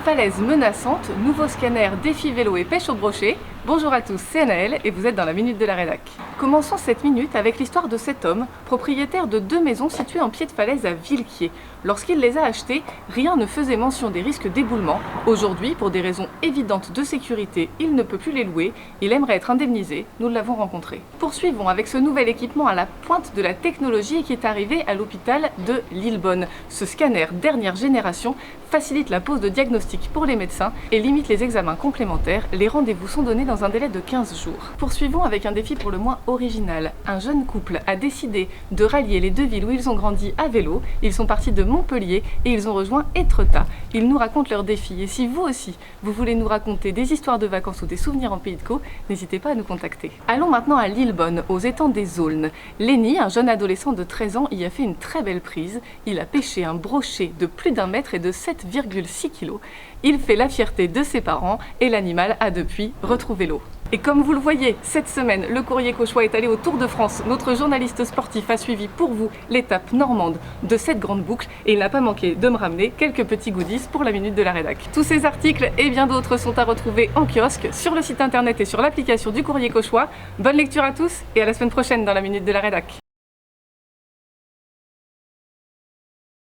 Falaise menaçante, nouveau scanner, défi vélo et pêche au brochet. Bonjour à tous, c'est Anaëlle et vous êtes dans la Minute de la Rédac. Commençons cette minute avec l'histoire de cet homme, propriétaire de 2 maisons situées en pied de falaise à Villequier. Lorsqu'il les a achetées, rien ne faisait mention des risques d'éboulement. Aujourd'hui, pour des raisons évidentes de sécurité, il ne peut plus les louer. Il aimerait être indemnisé, nous l'avons rencontré. Poursuivons avec ce nouvel équipement à la pointe de la technologie qui est arrivé à l'hôpital de Lillebonne. Ce scanner dernière génération facilite la pose de diagnostic pour les médecins et limite les examens complémentaires. Les rendez-vous sont donnés dans un délai de 15 jours. Poursuivons avec un défi pour le moins original. Un jeune couple a décidé de rallier les 2 villes où ils ont grandi à vélo. Ils sont partis de Montpellier et ils ont rejoint Étretat. Ils nous racontent leurs défis et si vous aussi, vous voulez nous raconter des histoires de vacances ou des souvenirs en Pays de Caux, n'hésitez pas à nous contacter. Allons maintenant à Lillebonne, aux étangs des Aulnes. Lenny, un jeune adolescent de 13 ans, y a fait une très belle prise. Il a pêché un brochet de plus d'1 mètre et de 7,6 kg. Il fait la fierté de ses parents et l'animal a depuis retrouvé l'eau. Et comme vous le voyez, cette semaine, le Courrier Cauchois est allé au Tour de France. Notre journaliste sportif a suivi pour vous l'étape normande de cette grande boucle et il n'a pas manqué de me ramener quelques petits goodies pour la Minute de la Rédac. Tous ces articles et bien d'autres sont à retrouver en kiosque, sur le site internet et sur l'application du Courrier Cauchois. Bonne lecture à tous et à la semaine prochaine dans la Minute de la Rédac.